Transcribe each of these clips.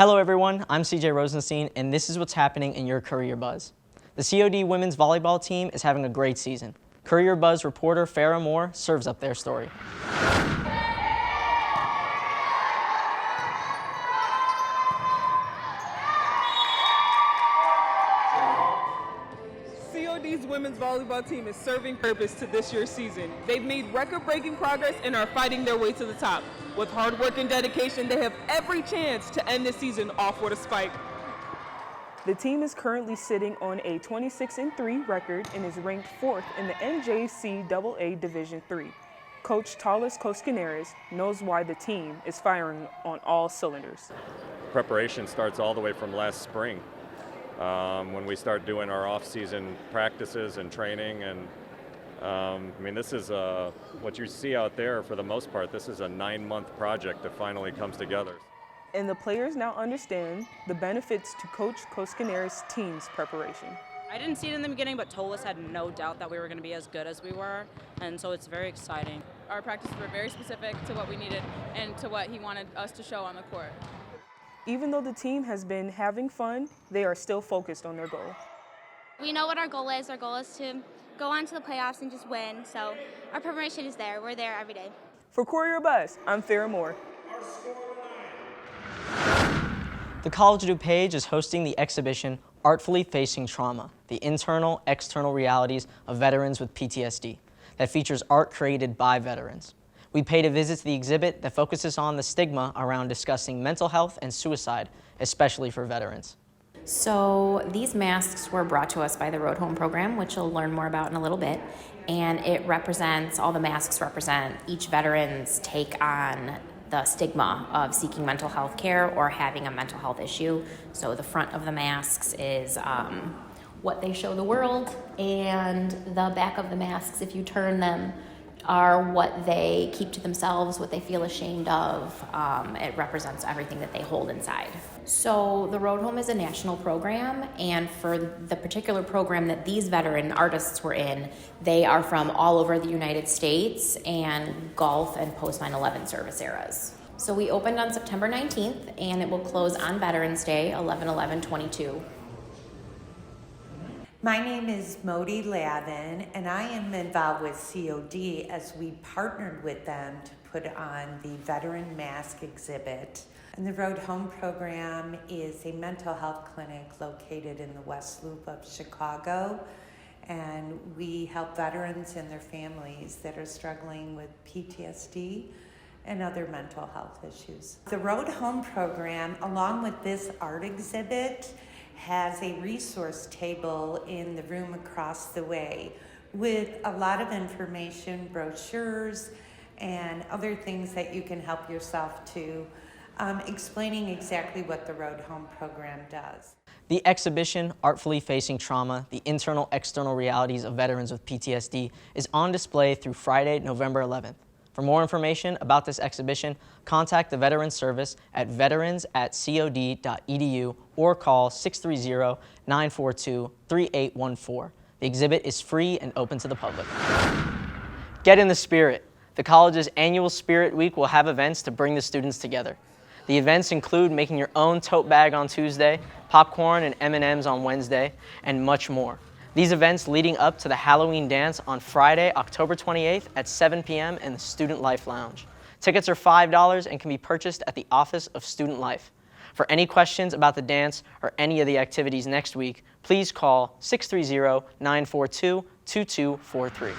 Hello everyone, I'm CJ Rosenstein, and this is what's happening in your Courier Buzz. The COD women's volleyball team is having a great season. Courier Buzz reporter Farrah Moore serves up their story. COD's women's volleyball team is serving purpose to this year's season. They've made record-breaking progress and are fighting their way to the top. With hard work and dedication, they have every chance to end the season off with a spike. The team is currently sitting on a 26-3 record and is ranked 4th in the NJCAA Division III. Coach Talis Koskaneris knows why the team is firing on all cylinders. Preparation starts all the way from last spring. When we start doing our off-season practices and training, and I mean, this is what you see out there. For the most part, this is a 9-month project that finally comes together. And the players now understand the benefits to Coach Koskaneris' team's preparation. I didn't see it in the beginning, but Tolis had no doubt that we were going to be as good as we were, and so it's very exciting. Our practices were very specific to what we needed and to what he wanted us to show on the court. Even though the team has been having fun, they are still focused on their goal. We know what our goal is. Our goal is to go on to the playoffs and just win. So our preparation is there. We're there every day. For Courier Buzz, I'm Farrah Moore. The College of DuPage is hosting the exhibition Artfully Facing Trauma, the internal, external realities of veterans with PTSD, that features art created by veterans. We paid a visit to the exhibit that focuses on the stigma around discussing mental health and suicide, especially for veterans. So these masks were brought to us by the Road Home program, which you'll learn more about in a little bit. And all the masks represent each veteran's take on the stigma of seeking mental health care or having a mental health issue. So the front of the masks is what they show the world, and the back of the masks, if you turn them, are what they keep to themselves, what they feel ashamed of. It represents everything that they hold inside. So the Road Home is a national program, and for the particular program that these veteran artists were in, they are from all over the United States and Gulf and post 9/11 service eras. So we opened on September 19th, and it will close on Veterans Day, 11/11/22. My name is Modi Lavin, and I am involved with COD as we partnered with them to put on the Veteran Mask exhibit. And the Road Home program is a mental health clinic located in the West Loop of Chicago, and we help veterans and their families that are struggling with PTSD and other mental health issues. The Road Home program, along with this art exhibit, has a resource table in the room across the way with a lot of information, brochures, and other things that you can help yourself to, explaining exactly what the Road Home program does. The exhibition, Artfully Facing Trauma, the internal, external realities of veterans with PTSD, is on display through Friday, November 11th. For more information about this exhibition, contact the Veterans Service at veterans@cod.edu or call 630-942-3814. The exhibit is free and open to the public. Get in the spirit. The college's annual Spirit Week will have events to bring the students together. The events include making your own tote bag on Tuesday, popcorn and M&Ms on Wednesday, and much more. These events leading up to the Halloween dance on Friday, October 28th at 7 p.m. in the Student Life Lounge. Tickets are $5 and can be purchased at the Office of Student Life. For any questions about the dance or any of the activities next week, please call 630-942-2243.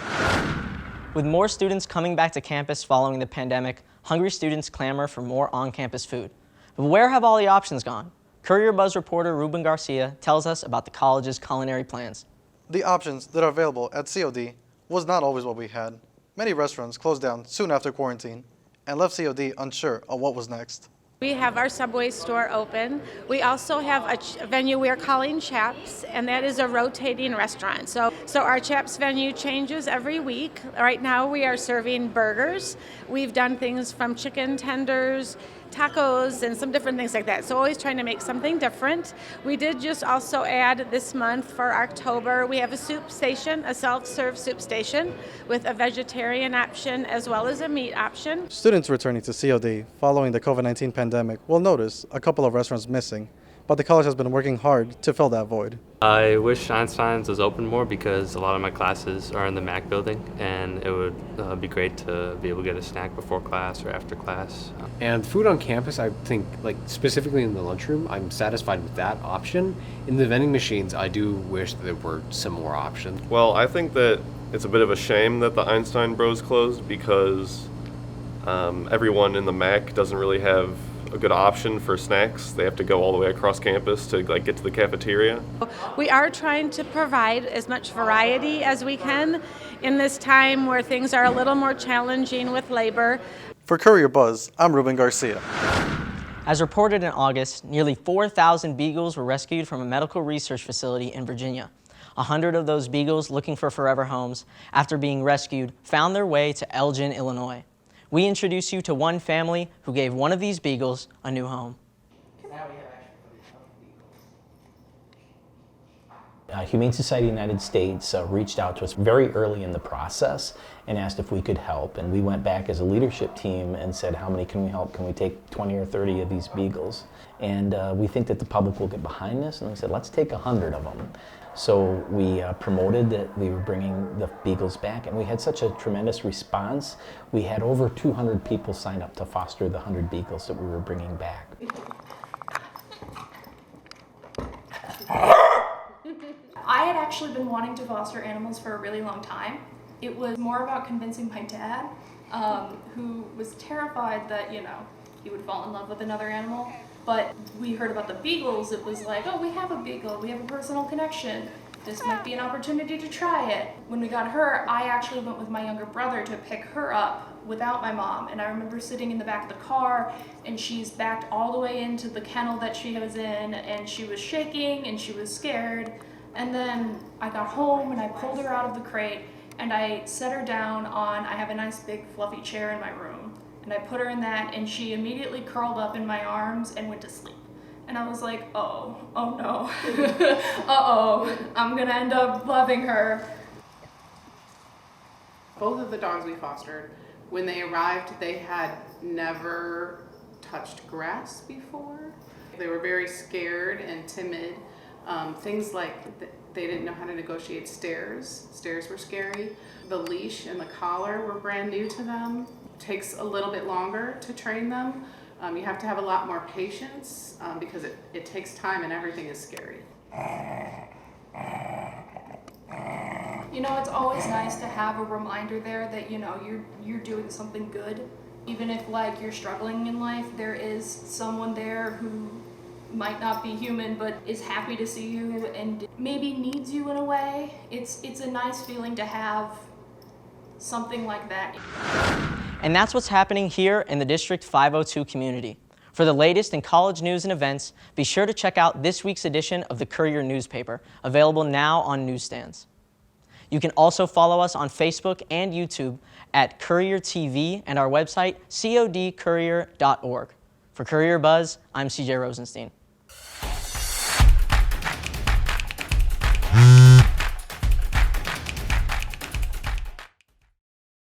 With more students coming back to campus following the pandemic, hungry students clamor for more on-campus food. But where have all the options gone? Courier Buzz reporter Ruben Garcia tells us about the college's culinary plans. The options that are available at COD was not always what we had. Many restaurants closed down soon after quarantine and left COD unsure of what was next. We have our Subway store open. We also have a venue we are calling Chaps, and that is a rotating restaurant. So our Chaps venue changes every week. Right now we are serving burgers. We've done things from chicken tenders tacos and some different things like that. So always trying to make something different. We did just also add this month for October, we have a soup station, a self-serve soup station with a vegetarian option as well as a meat option. Students returning to COD following the COVID-19 pandemic will notice a couple of restaurants missing, but the college has been working hard to fill that void. I wish Einstein's was open more because a lot of my classes are in the Mac building, and it would be great to be able to get a snack before class or after class. And food on campus, I think, like specifically in the lunchroom, I'm satisfied with that option. In the vending machines, I do wish there were some more options. Well, I think that it's a bit of a shame that the Einstein Bros closed because everyone in the Mac doesn't really have a good option for snacks. They have to go all the way across campus to get to the cafeteria. We are trying to provide as much variety as we can in this time where things are a little more challenging with labor. For Courier Buzz, I'm Ruben Garcia. As reported in August, nearly 4,000 beagles were rescued from a medical research facility in Virginia. 100 of those beagles looking for forever homes after being rescued found their way to Elgin, Illinois. We introduce you to one family who gave one of these beagles a new home. Humane Society United States reached out to us very early in the process and asked if we could help. And we went back as a leadership team and said, how many can we help? Can we take 20 or 30 of these beagles? And we think that the public will get behind this. And we said, let's take 100 of them. So we promoted that we were bringing the beagles back, and we had such a tremendous response. We had over 200 people sign up to foster the 100 beagles that we were bringing back. I had actually been wanting to foster animals for a really long time. It was more about convincing my dad, who was terrified that, he would fall in love with another animal. But we heard about the beagles. It was like, oh, we have a beagle. We have a personal connection. This might be an opportunity to try it. When we got her, I actually went with my younger brother to pick her up without my mom. And I remember sitting in the back of the car, and she's backed all the way into the kennel that she was in, and she was shaking and she was scared. And then I got home and I pulled her out of the crate and I set her down on, I have a nice big fluffy chair in my room. And I put her in that, and she immediately curled up in my arms and went to sleep. And I was like, oh no, uh-oh, I'm gonna end up loving her. Both of the dogs we fostered, when they arrived, they had never touched grass before. They were very scared and timid. Things like they didn't know how to negotiate stairs. Stairs were scary. The leash and the collar were brand new to them. Takes a little bit longer to train them. You have to have a lot more patience because it takes time and everything is scary. It's always nice to have a reminder there that you're doing something good. Even if you're struggling in life, there is someone there who might not be human but is happy to see you and maybe needs you in a way. It's a nice feeling to have something like that. And that's what's happening here in the District 502 community. For the latest in college news and events, be sure to check out this week's edition of the Courier newspaper, available now on newsstands. You can also follow us on Facebook and YouTube at Courier TV and our website, codcourier.org. For Courier Buzz, I'm CJ Rosenstein.